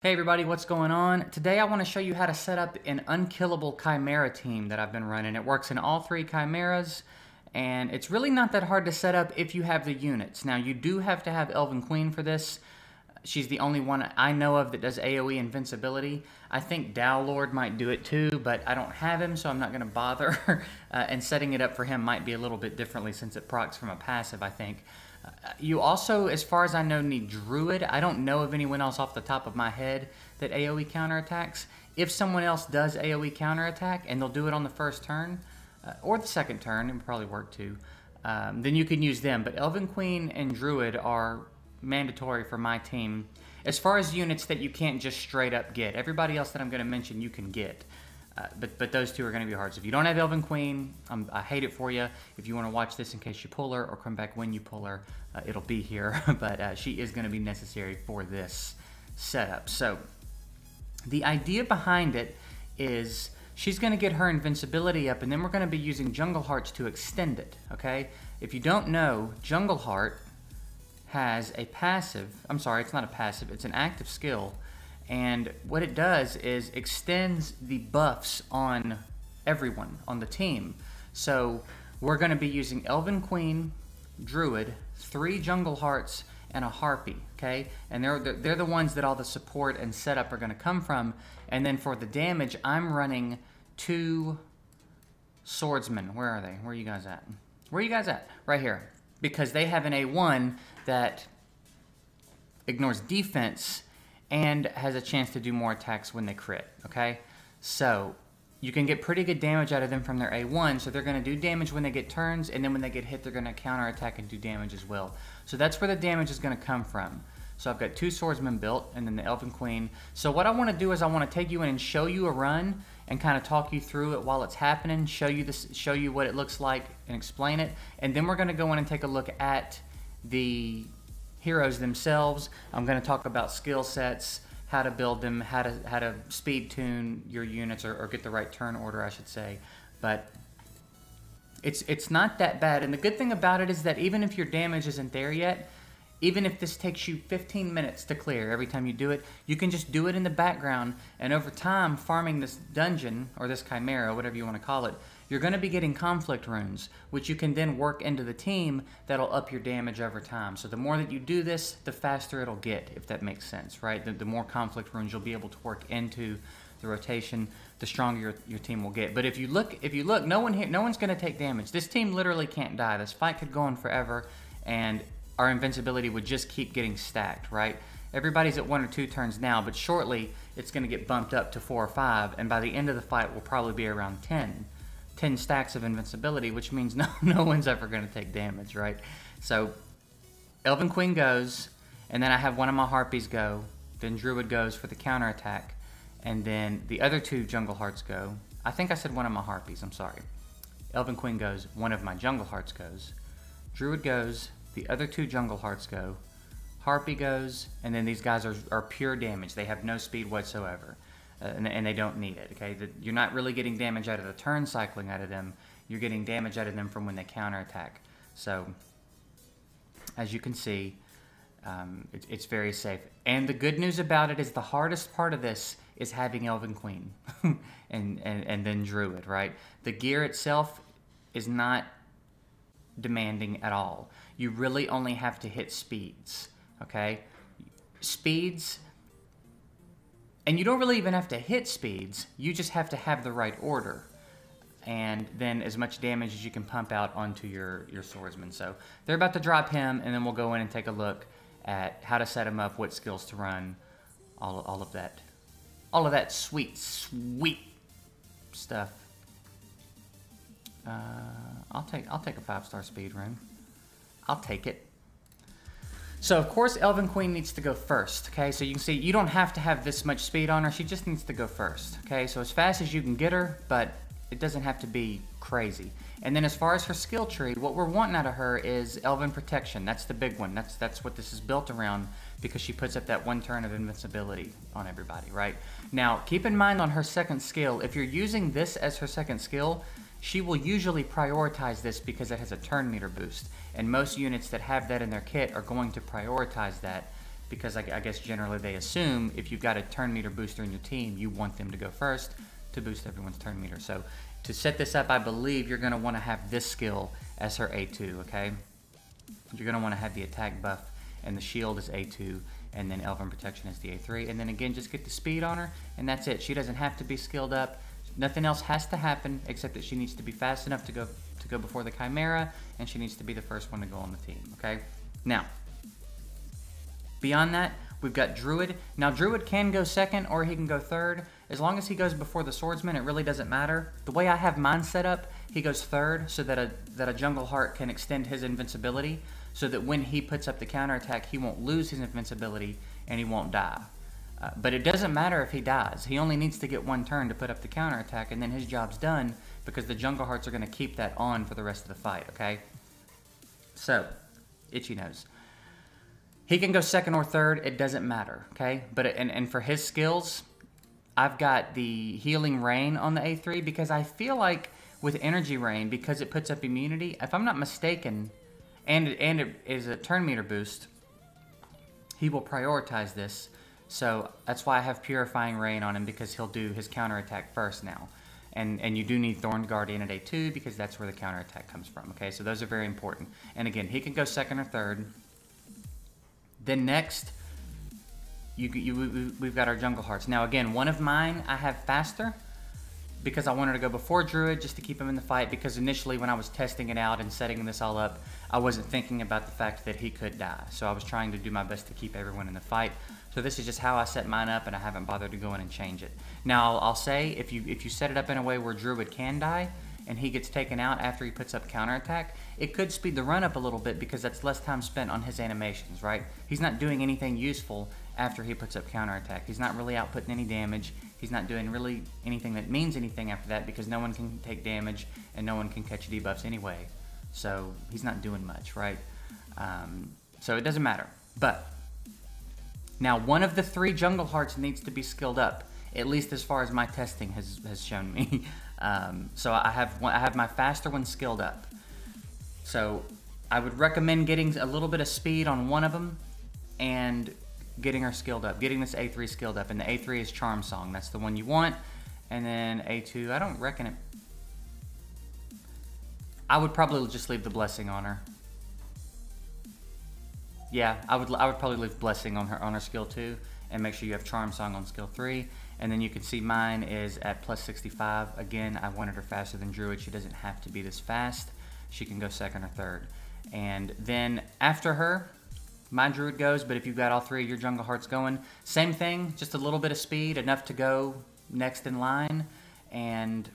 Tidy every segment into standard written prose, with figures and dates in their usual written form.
Hey everybody, what's going on? Today I want to show you how to set up an unkillable Chimera team that I've been running. It works in all three Chimeras, and it's really not that hard to set up if you have the units. Now you do have to have Elven Queen for this. She's the only one I know of that does AoE invincibility. I think Dowlord might do it too, but I don't have him, so I'm not going to bother. And setting it up for him might be a little bit differently since it procs from a passive, I think. You also, as far as I know, need Druid. I don't know of anyone else off the top of my head that AoE counterattacks. If someone else does AoE counterattack, and they'll do it on the first turn, or the second turn, it would probably work too, then you can use them. But Elven Queen and Druid are mandatory for my team. As far as units that you can't just straight up get, everybody else that I'm going to mention you can get. But those two are going to be hard. So if you don't have Elven Queen, I hate it for you. If you want to watch this in case you pull her or come back when you pull her, it'll be here. But she is going to be necessary for this setup. So the idea behind it is she's going to get her invincibility up, and then we're going to be using Jungle Hearts to extend it. Okay? If you don't know, Jungle Heart has a passive. I'm sorry, it's not a passive. It's an active skill. And what it does is extends the buffs on everyone on the team. So we're going to be using Elven Queen, Druid, 3 Jungle Hearts, and a Harpy, okay? And they're the ones that all the support and setup are going to come from. And then for the damage, I'm running 2 Swordsmen. Where are they? Where are you guys at? Where are you guys at? Right here. Because they have an A1 that ignores defense and has a chance to do more attacks when they crit, okay? So you can get pretty good damage out of them from their A1, so they're going to do damage when they get turns, and then when they get hit, they're going to counterattack and do damage as well. So that's where the damage is going to come from. So I've got 2 Swordsmen built, and then the Elven Queen. So what I want to do is I want to take you in and show you a run, and kind of talk you through it while it's happening, show you what it looks like, and explain it. And then we're going to go in and take a look at the heroes themselves. I'm going to talk about skill sets, how to build them, how to speed tune your units, or get the right turn order, I should say. But it's not that bad. And the good thing about it is that even if your damage isn't there yet, even if this takes you 15 minutes to clear every time you do it, you can just do it in the background, and over time, farming this dungeon, or this Chimera, whatever you want to call it, you're going to be getting conflict runes, which you can then work into the team that'll up your damage over time. So the more that you do this, the faster it'll get, if that makes sense, right? The more conflict runes you'll be able to work into the rotation, the stronger your team will get. But if you look, no one's going to take damage. This team literally can't die. This fight could go on forever, and our invincibility would just keep getting stacked, right? Everybody's at 1 or 2 turns now, but shortly it's going to get bumped up to 4 or 5, and by the end of the fight we'll probably be around 10 stacks of invincibility, which means no one's ever going to take damage, right? So Elven Queen goes, and then I have one of my Harpies go, then Druid goes for the counterattack, and then the other 2 Jungle Hearts go. I think I said one of my Harpies, I'm sorry. Elven Queen goes, one of my Jungle Hearts goes, Druid goes, the other 2 Jungle Hearts go, Harpy goes, and then these guys are pure damage. They have no speed whatsoever, and they don't need it, okay? You're not really getting damage out of the turn cycling out of them. You're getting damage out of them from when they counterattack. So, as you can see, it's very safe. And the good news about it is the hardest part of this is having Elven Queen and then Druid, right? The gear itself is not demanding at all. You really only have to hit speeds, okay? Speeds, and you don't really even have to hit speeds, you just have to have the right order, and then as much damage as you can pump out onto your swordsman. So they're about to drop him, and then we'll go in and take a look at how to set him up, what skills to run, all of that sweet stuff. I'll take a 5-star speed rune. I'll take it. So of course Elven Queen needs to go first, okay? So you can see you don't have to have this much speed on her, she just needs to go first, okay? So as fast as you can get her, but it doesn't have to be crazy. And then as far as her skill tree, what we're wanting out of her is Elven Protection. That's the big one. That's what this is built around, because she puts up that 1 turn of invincibility on everybody, right? Now, keep in mind on her second skill, if you're using this as her second skill, she will usually prioritize this because it has a turn meter boost. And most units that have that in their kit are going to prioritize that because I guess generally they assume if you've got a turn meter booster in your team, you want them to go first to boost everyone's turn meter. So to set this up, I believe you're going to want to have this skill as her A2, okay? You're going to want to have the attack buff and the shield is A2, and then Elven Protection is the A3. And then again, just get the speed on her, and that's it. She doesn't have to be skilled up. Nothing else has to happen except that she needs to be fast enough to go before the Chimera, and she needs to be the first one to go on the team, okay? Now, beyond that, we've got Druid. Now, Druid can go second or he can go third. As long as he goes before the Swordsman, it really doesn't matter. The way I have mine set up, he goes third so that a Jungle Heart can extend his invincibility so that when he puts up the counterattack, he won't lose his invincibility and he won't die. But it doesn't matter if he dies. He only needs to get one turn to put up the counterattack, and then his job's done because the Jungle Hearts are going to keep that on for the rest of the fight, okay? So, Itchy Nose. He can go second or third, it doesn't matter, okay? But and for his skills, I've got the Healing Rain on the A3 because I feel like with Energy Rain, because it puts up immunity, if I'm not mistaken, and it is a turn meter boost, he will prioritize this. So that's why I have Purifying Rain on him, because he'll do his counterattack first now. And you do need Thorned Guardian at A2 because that's where the counterattack comes from, okay? So those are very important. And again, he can go second or third. Then next, we've got our Jungle Hearts. Now again, one of mine I have faster because I wanted to go before Druid just to keep him in the fight, because initially when I was testing it out and setting this all up, I wasn't thinking about the fact that he could die. So I was trying to do my best to keep everyone in the fight. So this is just how I set mine up, and I haven't bothered to go in and change it. Now I'll say, if you set it up in a way where Druid can die and he gets taken out after he puts up counterattack, it could speed the run up a little bit because that's less time spent on his animations, right? He's not doing anything useful after he puts up counterattack. He's not really outputting any damage. He's not doing really anything that means anything after that because no one can take damage and no one can catch debuffs anyway. So he's not doing much, right? So it doesn't matter. But now one of the three Jungle Hearts needs to be skilled up, at least as far as my testing has shown me. So I have my faster one skilled up. So I would recommend getting a little bit of speed on one of them and getting her skilled up, getting this A3 skilled up. And the A3 is Charm Song. That's the one you want. And then A2, I don't reckon it. I would probably just leave the Blessing on her. Yeah, I would probably leave Blessing on her skill 2 and make sure you have Charm Song on skill 3. And then you can see mine is at plus 65. Again, I wanted her faster than Druid. She doesn't have to be this fast. She can go second or third. And then after her, my Druid goes, but if you've got all three of your Jungle Hearts going, same thing, just a little bit of speed, enough to go next in line, and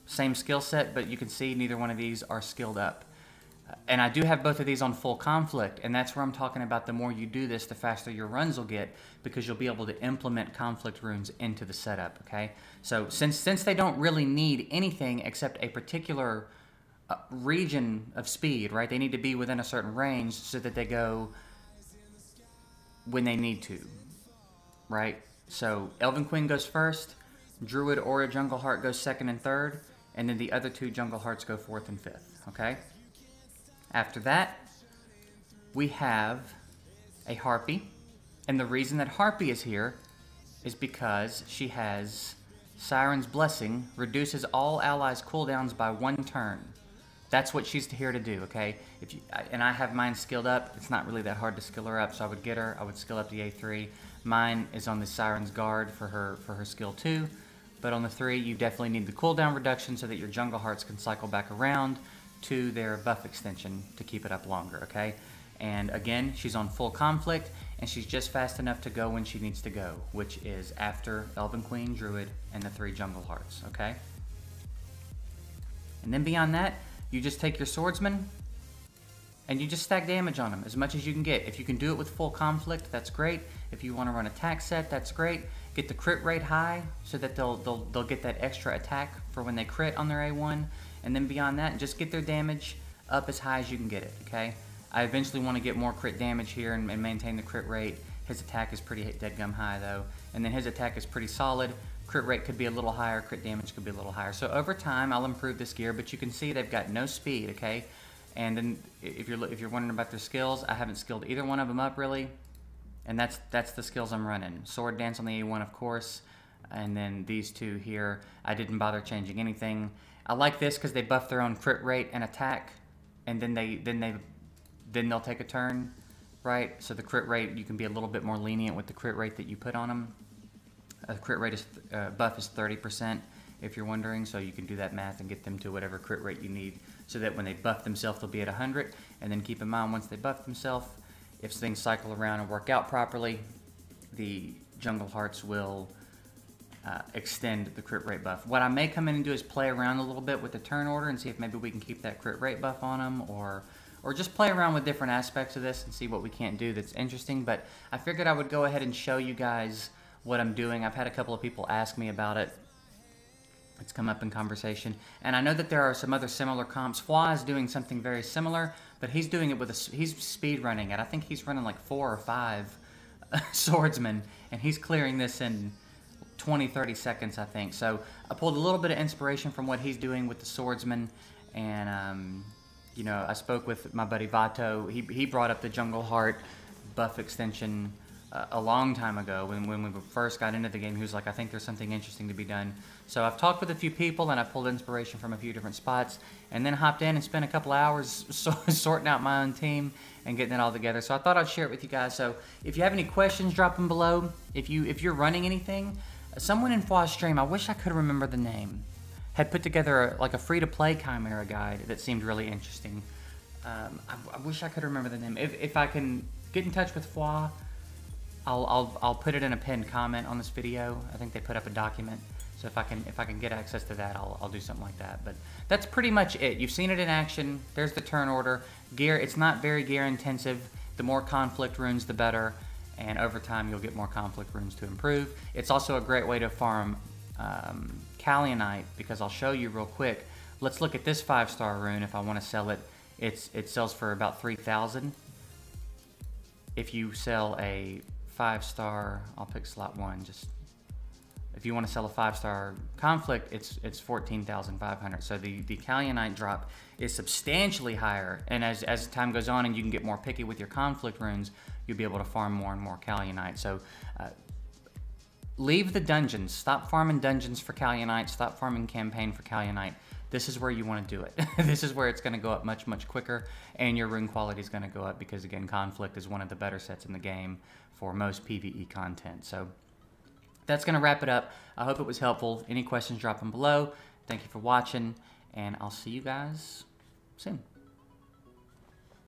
same skill set, but you can see neither one of these are skilled up. And I do have both of these on full conflict, and that's where I'm talking about the more you do this, the faster your runs will get, because you'll be able to implement conflict runes into the setup, okay? So since they don't really need anything except a particular region of speed, right? They need to be within a certain range so that they go when they need to, right? So Elven Queen goes first, Druid or a Jungle Heart goes second and third, and then the other two Jungle Hearts go fourth and fifth, okay? After that, we have a Harpy, and the reason that Harpy is here is because she has Siren's Blessing, reduces all allies' cooldowns by 1 turn. That's what she's here to do, okay? And I have mine skilled up. It's not really that hard to skill her up, so I would get her. I would skill up the A3. Mine is on the Siren's Guard for her skill 2. But on the 3, you definitely need the cooldown reduction so that your Jungle Hearts can cycle back around to their buff extension to keep it up longer, okay? And again, she's on full conflict, and she's just fast enough to go when she needs to go, which is after Elven Queen Druid and the 3 Jungle Hearts, okay? And then beyond that, you just take your Swordsman and you just stack damage on them as much as you can get. If you can do it with full conflict, that's great. If you want to run attack set, that's great. Get the crit rate high so that they'll get that extra attack for when they crit on their A1. And then beyond that, just get their damage up as high as you can get it, okay? I eventually want to get more crit damage here and maintain the crit rate. His attack is pretty deadgum high though. And then his attack is pretty solid. Crit rate could be a little higher, crit damage could be a little higher. So over time, I'll improve this gear, but you can see they've got no speed, okay? And then if you're wondering about their skills, I haven't skilled either one of them up really. And that's the skills I'm running. Sword Dance on the A1, of course, and then these two here, I didn't bother changing anything. I like this because they buff their own crit rate and attack, and then they'll take a turn, right? So the crit rate, you can be a little bit more lenient with the crit rate that you put on them. Crit rate is buff is 30%, if you're wondering, so you can do that math and get them to whatever crit rate you need, so that when they buff themselves, they'll be at 100. And then keep in mind, once they buff themselves, if things cycle around and work out properly, the Jungle Hearts will extend the crit rate buff. What I may come in and do is play around a little bit with the turn order and see if maybe we can keep that crit rate buff on them, or just play around with different aspects of this and see what we can't do that's interesting. But I figured I would go ahead and show you guys what I'm doing. I've had a couple of people ask me about it. It's come up in conversation. And I know that there are some other similar comps. Fly is doing something very similar, but he's doing it with he's speed running it. I think he's running like 4 or 5 swordsmen, and he's clearing this in 20-30 seconds, I think. So I pulled a little bit of inspiration from what he's doing with the swordsman, and you know, I spoke with my buddy Vato. He brought up the Jungle Heart buff extension a long time ago when we first got into the game. He was like, I think there's something interesting to be done. So I've talked with a few people, and I pulled inspiration from a few different spots, and then hopped in and spent a couple hours sorting out my own team and getting it all together. So I thought I'd share it with you guys. So if you have any questions, drop them below. If you're running anything, someone in Fly's stream, I wish I could remember the name, had put together like a free-to-play Chimera guide that seemed really interesting. I wish I could remember the name. If I can get in touch with Fly, I'll put it in a pinned comment on this video. I think they put up a document, so if I can get access to that, I'll do something like that. But that's pretty much it. You've seen it in action. There's the turn order. Gear, it's not very gear intensive. The more conflict runes, the better, and over time you'll get more conflict runes to improve. It's also a great way to farm Calionite, because I'll show you real quick. Let's look at this 5-star rune. If I want to sell it, it sells for about 3,000. If you sell a 5-star, I'll pick slot 1. Just if you want to sell a 5-star conflict, it's 14,500. So the Calionite drop is substantially higher, and as time goes on and you can get more picky with your conflict runes, you'll be able to farm more and more Calionite. So leave the dungeons. Stop farming dungeons for Calionite. Stop farming campaign for Calionite. This is where you want to do it. This is where it's going to go up much, much quicker, and your rune quality is going to go up because, again, conflict is one of the better sets in the game for most PvE content. So that's going to wrap it up. I hope it was helpful. Any questions, drop them below. Thank you for watching, and I'll see you guys soon.